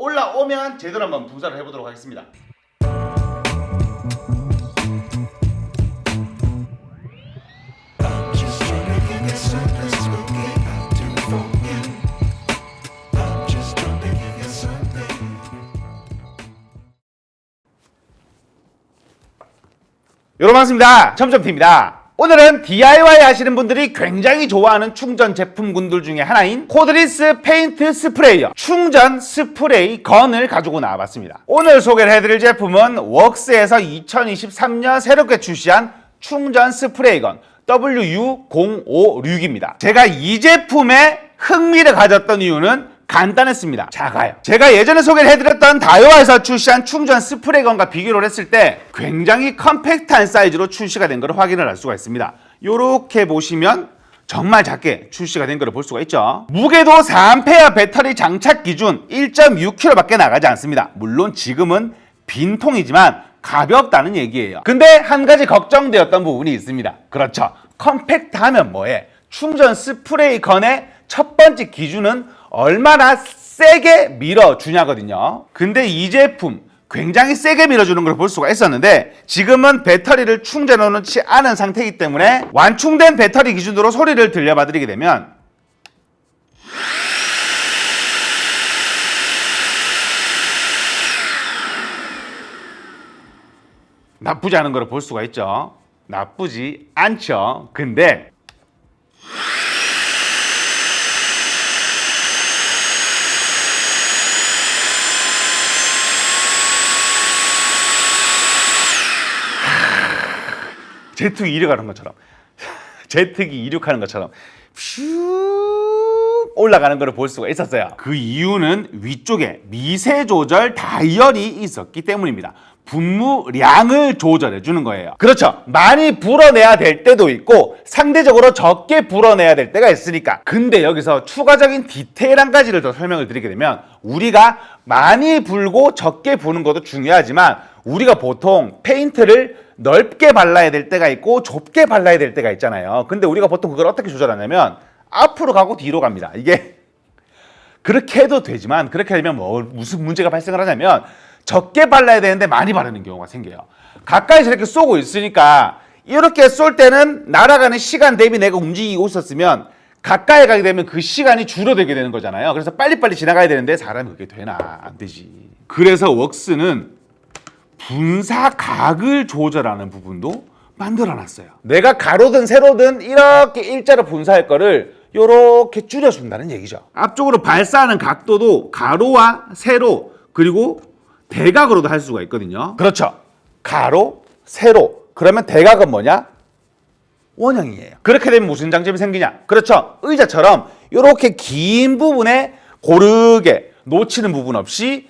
올라오면 제대로 한번 분사를 해보도록 하겠습니다. 여러분 반갑습니다. 첨첨T입니다. 오늘은 DIY 하시는 분들이 굉장히 좋아하는 충전 제품군들 중에 하나인 코드리스 페인트 스프레이어 충전 스프레이 건을 가지고 나와봤습니다. 오늘 소개를 해드릴 제품은 웍스에서 2023년 새롭게 출시한 충전 스프레이 건 WU056입니다. 제가 이 제품에 흥미를 가졌던 이유는 간단했습니다. 작아요. 제가 예전에 소개를 해드렸던 다이와에서 출시한 충전 스프레이건과 비교를 했을 때 굉장히 컴팩트한 사이즈로 출시가 된 것을 확인을 할 수가 있습니다. 이렇게 보시면 정말 작게 출시가 된 것을 볼 수가 있죠. 무게도 4A 배터리 장착 기준 1.6kg 밖에 나가지 않습니다. 물론 지금은 빈통이지만 가볍다는 얘기예요. 근데 한 가지 걱정되었던 부분이 있습니다. 그렇죠. 컴팩트하면 뭐해? 충전 스프레이 건의 첫 번째 기준은 얼마나 세게 밀어주냐거든요. 근데 이 제품 굉장히 세게 밀어주는 걸 볼 수가 있었는데 지금은 배터리를 충전해 놓지 않은 상태이기 때문에 완충된 배터리 기준으로 소리를 들려봐 드리게 되면 나쁘지 않은 걸 볼 수가 있죠. 나쁘지 않죠. 근데 제트기 이륙하는 것처럼 제트기 이륙하는 것처럼 슉 올라가는 것을 볼 수가 있었어요. 그 이유는 위쪽에 미세 조절 다이얼이 있었기 때문입니다. 분무량을 조절해 주는 거예요. 그렇죠. 많이 불어내야 될 때도 있고 상대적으로 적게 불어내야 될 때가 있으니까. 근데 여기서 추가적인 디테일 한 가지를 더 설명을 드리게 되면 우리가 많이 불고 적게 부는 것도 중요하지만 우리가 보통 페인트를 넓게 발라야 될 때가 있고 좁게 발라야 될 때가 있잖아요. 근데 우리가 보통 그걸 어떻게 조절하냐면 앞으로 가고 뒤로 갑니다. 이게 그렇게 해도 되지만 그렇게 되면 무슨 문제가 발생을 하냐면 적게 발라야 되는데 많이 바르는 경우가 생겨요. 가까이서 이렇게 쏘고 있으니까 이렇게 쏠 때는 날아가는 시간 대비 내가 움직이고 있었으면 가까이 가게 되면 그 시간이 줄어들게 되는 거잖아요. 그래서 빨리빨리 지나가야 되는데 사람이 그게 되나? 안 되지. 그래서 웍스는 분사각을 조절하는 부분도 만들어놨어요. 내가 가로든 세로든 이렇게 일자로 분사할 거를 이렇게 줄여준다는 얘기죠. 앞쪽으로 발사하는 각도도 가로와 세로 그리고 대각으로도 할 수가 있거든요. 그렇죠. 가로, 세로. 그러면 대각은 뭐냐? 원형이에요. 그렇게 되면 무슨 장점이 생기냐? 그렇죠. 의자처럼 이렇게 긴 부분에 고르게 놓치는 부분 없이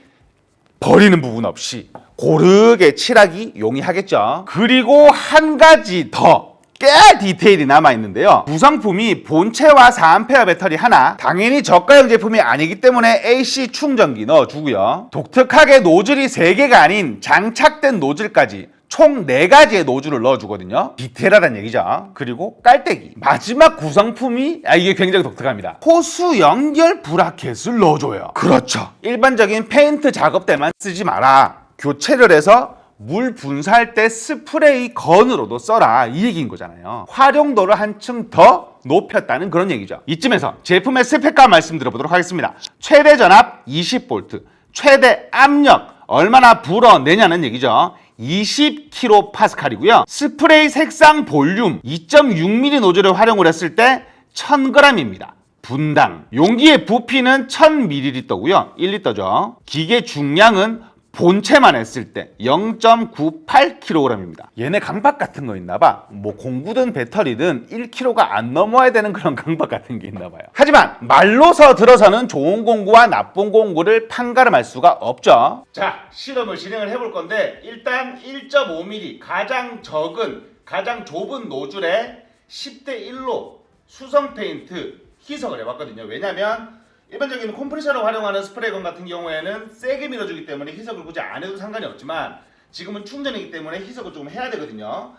버리는 부분 없이 고르게 칠하기 용이하겠죠. 그리고 한 가지 더 꽤 디테일이 남아있는데요. 구성품이 본체와 4A 배터리 하나, 당연히 저가형 제품이 아니기 때문에 AC 충전기 넣어주고요. 독특하게 노즐이 3개가 아닌 장착된 노즐까지 총 4가지의 노즐을 넣어주거든요. 디테일하다는 얘기죠. 그리고 깔때기. 마지막 구성품이 이게 굉장히 독특합니다. 호수 연결 브라켓을 넣어줘요. 그렇죠. 일반적인 페인트 작업 때만 쓰지 마라. 교체를 해서 물 분사할 때 스프레이 건으로도 써라 이 얘기인 거잖아요. 활용도를 한층 더 높였다는 그런 얘기죠. 이쯤에서 제품의 스펙과 말씀드려보도록 하겠습니다. 최대 전압 20V, 최대 압력 얼마나 불어내냐는 얘기죠. 20kPa이고요. 스프레이 색상 볼륨 2.6mm 노즐을 활용을 했을 때 1000g입니다. 분당. 용기의 부피는 1000ml고요. 1리터죠. 기계 중량은 본체만 했을 때 0.98kg입니다. 얘네 강박 같은 거 있나봐. 뭐 공구든 배터리든 1kg가 안 넘어야 되는 그런 강박 같은 게 있나봐요. 하지만 말로서 들어서는 좋은 공구와 나쁜 공구를 판가름할 수가 없죠. 자, 실험을 진행을 해볼 건데 일단 1.5mm 가장 적은 가장 좁은 노즐에 10대 1로 수성 페인트 희석을 해봤거든요. 왜냐면 일반적인 컴프레셔를 활용하는 스프레이건 같은 경우에는 세게 밀어주기 때문에 희석을 굳이 안 해도 상관이 없지만 지금은 충전이기 때문에 희석을 좀 해야 되거든요.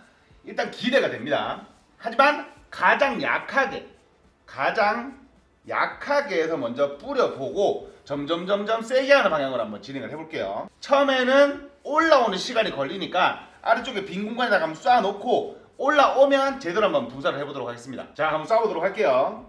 일단 기대가 됩니다. 하지만 가장 약하게 해서 먼저 뿌려보고 점점 세게 하는 방향으로 한번 진행을 해볼게요. 처음에는 올라오는 시간이 걸리니까 아래쪽에 빈 공간에다가 한번 쏴놓고 올라오면 제대로 한번 분사를 해보도록 하겠습니다. 자, 한번 쏴보도록 할게요.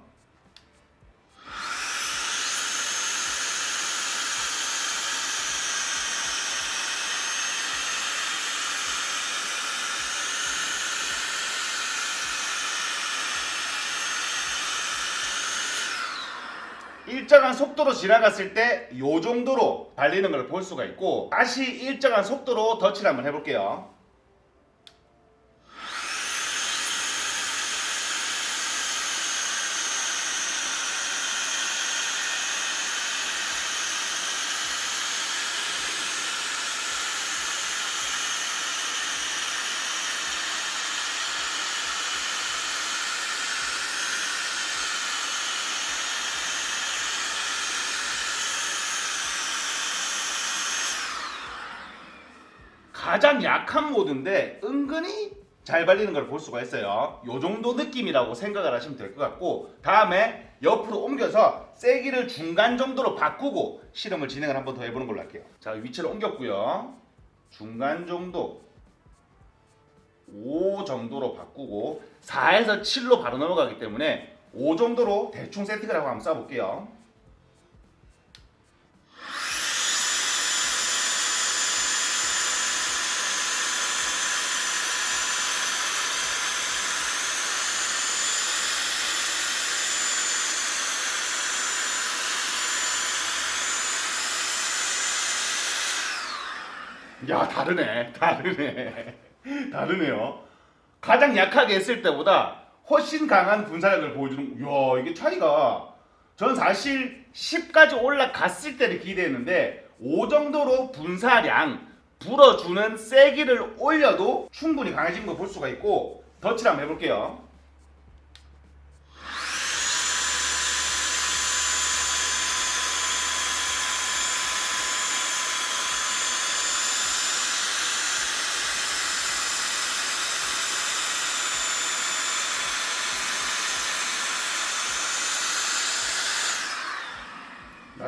일정한 속도로 지나갔을 때 이 정도로 발리는 걸 볼 수가 있고, 다시 일정한 속도로 덧칠을 한번 해볼게요. 가장 약한 모드인데 은근히 잘 발리는 걸 볼 수가 있어요. 요 정도 느낌이라고 생각을 하시면 될 것 같고, 다음에 옆으로 옮겨서 세기를 중간 정도로 바꾸고 실험을 진행을 한번 더 해보는 걸로 할게요. 자, 위치를 옮겼고요. 중간 정도 5 정도로 바꾸고 4에서 7로 바로 넘어가기 때문에 5 정도로 대충 세팅을 하고 한번 쏴볼게요. 야, 다르네요. 가장 약하게 했을 때보다 훨씬 강한 분사력을 보여주는. 이야, 이게 차이가, 전 사실 10까지 올라갔을 때를 기대했는데 5 정도로 분사량 불어주는 세기를 올려도 충분히 강해진 거 볼 수가 있고, 덧칠 한번 해볼게요.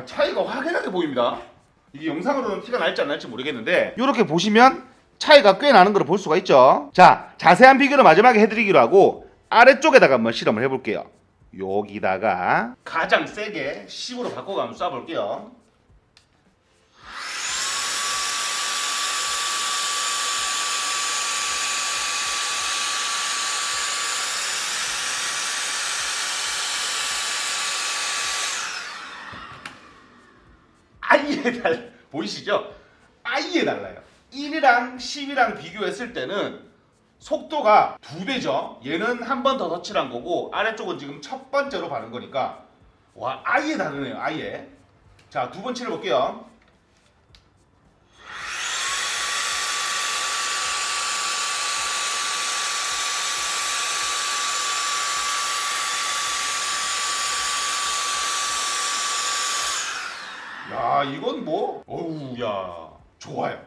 차이가 확연하게 보입니다. 이게 영상으로는 티가 날지 안 날지 모르겠는데, 이렇게 보시면 차이가 꽤 나는 걸 볼 수가 있죠. 자, 자세한 비교를 마지막에 해드리기로 하고 아래쪽에다가 한번 실험을 해볼게요. 여기다가 가장 세게 10으로 바꿔가면 쏴볼게요. 보이시죠? 아예 달라요. 1이랑 10이랑 비교했을 때는 속도가 2배죠. 얘는 한 번 더 덧칠한 거고 아래쪽은 지금 첫 번째로 바른 거니까 와, 아예 다르네요. 아예. 자, 두 번 칠해볼게요. 야, 이건 뭐? 어우, 야, 좋아요.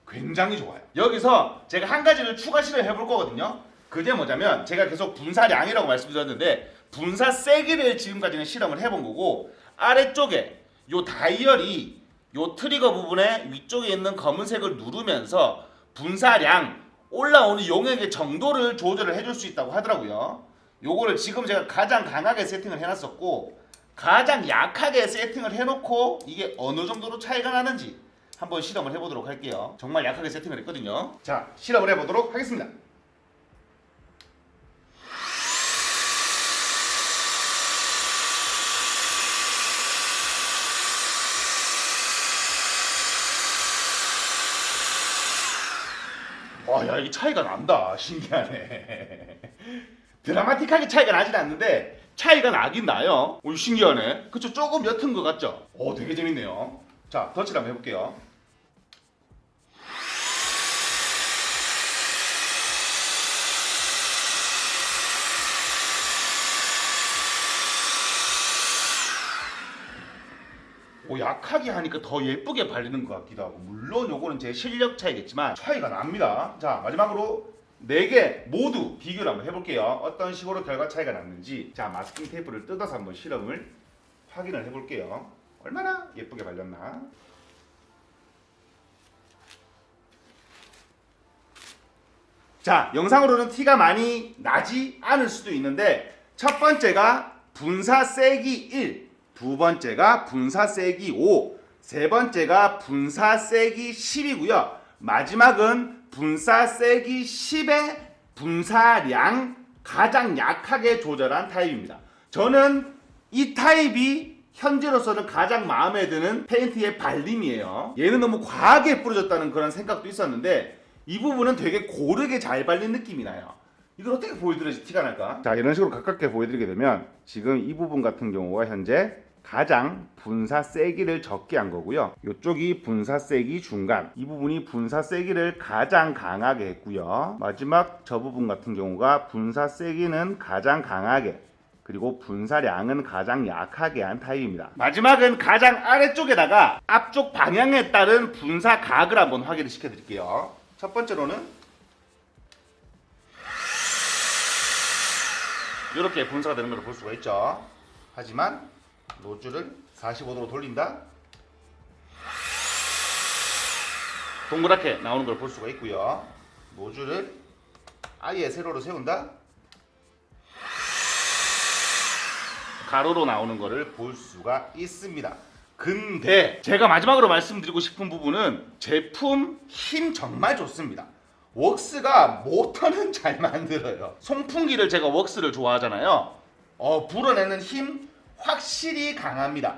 굉장히 좋아요. 여기서 제가 한 가지를 추가 실험을 해볼 거거든요. 그게 뭐냐면, 제가 계속 분사량이라고 말씀드렸는데 분사 세기를 지금까지는 실험을 해본 거고, 아래쪽에 요 다이얼이 요 트리거 부분에 위쪽에 있는 검은색을 누르면서 분사량 올라오는 용액의 정도를 조절을 해줄 수 있다고 하더라고요. 요거를 지금 제가 가장 강하게 세팅을 해놨었고, 가장 약하게 세팅을 해놓고 이게 어느 정도로 차이가 나는지 한번 실험을 해보도록 할게요. 정말 약하게 세팅을 했거든요. 자, 실험을 해보도록 하겠습니다. 야, 이 차이가 난다. 신기하네. 드라마틱하게 차이가 나진 않는데 차이가 나긴 나요. 오, 신기하네. 그쵸? 조금 옅은 것 같죠? 되게 재밌네요. 자, 덧칠 한번 해볼게요. 약하게 하니까 더 예쁘게 발리는 것 같기도 하고, 물론 요거는 제 실력 차이겠지만 차이가 납니다. 자, 마지막으로 4개 모두 비교를 한번 해볼게요. 어떤 식으로 결과 차이가 났는지. 자, 마스킹 테이프를 뜯어서 한번 실험을 확인을 해볼게요. 얼마나 예쁘게 발렸나. 자, 영상으로는 티가 많이 나지 않을 수도 있는데 첫 번째가 분사 세기 1, 두 번째가 분사 세기 5, 세 번째가 분사 세기 10이고요. 마지막은 분사 세기 10의 분사량 가장 약하게 조절한 타입입니다. 저는 이 타입이 현재로서는 가장 마음에 드는 페인트의 발림이에요. 얘는 너무 과하게 뿌려졌다는 그런 생각도 있었는데 이 부분은 되게 고르게 잘 발린 느낌이 나요. 이걸 어떻게 보여드려야지 티가 날까? 자, 이런 식으로 가깝게 보여드리게 되면 지금 이 부분 같은 경우가 현재 가장 분사 세기를 적게 한 거고요. 이쪽이 분사 세기 중간, 이 부분이 분사 세기를 가장 강하게 했고요. 마지막 저 부분 같은 경우가 분사 세기는 가장 강하게, 그리고 분사량은 가장 약하게 한 타입입니다. 마지막은 가장 아래쪽에다가 앞쪽 방향에 따른 분사 각을 한번 확인을 시켜드릴게요. 첫 번째로는 이렇게 분사가 되는 걸 볼 수가 있죠. 하지만 노즐을 45도로 돌린다. 동그랗게 나오는 걸 볼 수가 있고요. 노즐을 아예 세로로 세운다. 가로로 나오는 것을 볼 수가 있습니다. 근데 제가 마지막으로 말씀드리고 싶은 부분은 제품 힘 정말 좋습니다. 웍스가 모터는 잘 만들어요. 송풍기를 제가 웍스를 좋아하잖아요. 불어내는 힘 확실히 강합니다.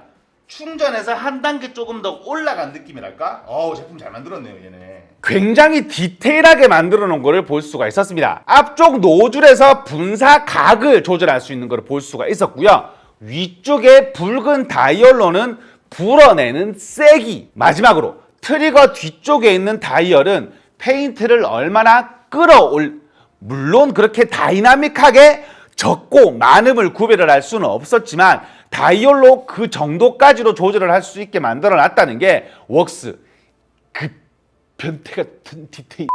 충전해서 한 단계 조금 더 올라간 느낌이랄까? 제품 잘 만들었네요, 얘네. 굉장히 디테일하게 만들어 놓은 거를 볼 수가 있었습니다. 앞쪽 노즐에서 분사 각을 조절할 수 있는 걸 볼 수가 있었고요. 위쪽에 붉은 다이얼로는 불어내는 세기. 마지막으로 트리거 뒤쪽에 있는 다이얼은 페인트를 얼마나 물론 그렇게 다이나믹하게 적고 많음을 구별을 할 수는 없었지만 다이얼로 그 정도까지로 조절을 할 수 있게 만들어 놨다는 게 웍스 그 변태 같은 디테일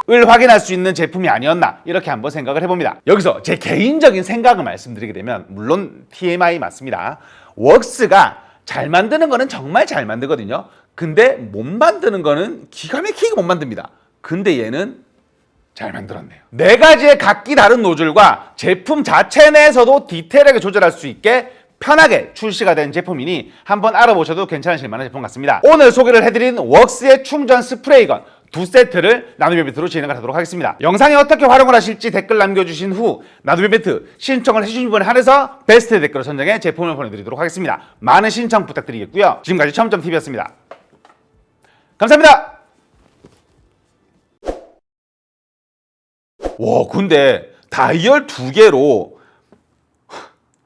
을 확인할 수 있는 제품이 아니었나 이렇게 한번 생각을 해봅니다. 여기서 제 개인적인 생각을 말씀드리게 되면 물론 TMI 맞습니다. 웍스가 잘 만드는 거는 정말 잘 만들거든요. 근데 못 만드는 거는 기가 막히게 못 만듭니다. 근데 얘는 잘 만들었네요. 네 가지의 각기 다른 노즐과 제품 자체 내에서도 디테일하게 조절할 수 있게 편하게 출시가 된 제품이니 한번 알아보셔도 괜찮으실 만한 제품 같습니다. 오늘 소개를 해드린 웍스의 충전 스프레이건 두 세트를 나눔 이벤트로 진행을 하도록 하겠습니다. 영상에 어떻게 활용을 하실지 댓글 남겨주신 후 나눔 이벤트 신청을 해주신 분에 한해서 베스트 댓글을 선정해 제품을 보내드리도록 하겠습니다. 많은 신청 부탁드리겠고요. 지금까지 첨점TV였습니다. 감사합니다. 와, 근데 다이얼 두 개로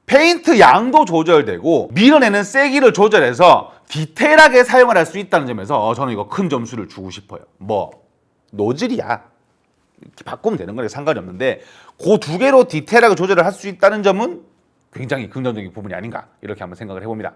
페인트 양도 조절되고 밀어내는 세기를 조절해서 디테일하게 사용을 할 수 있다는 점에서 저는 이거 큰 점수를 주고 싶어요. 노즐이야. 이렇게 바꾸면 되는 거니까 상관이 없는데 그 두 개로 디테일하게 조절을 할 수 있다는 점은 굉장히 긍정적인 부분이 아닌가 이렇게 한번 생각을 해봅니다.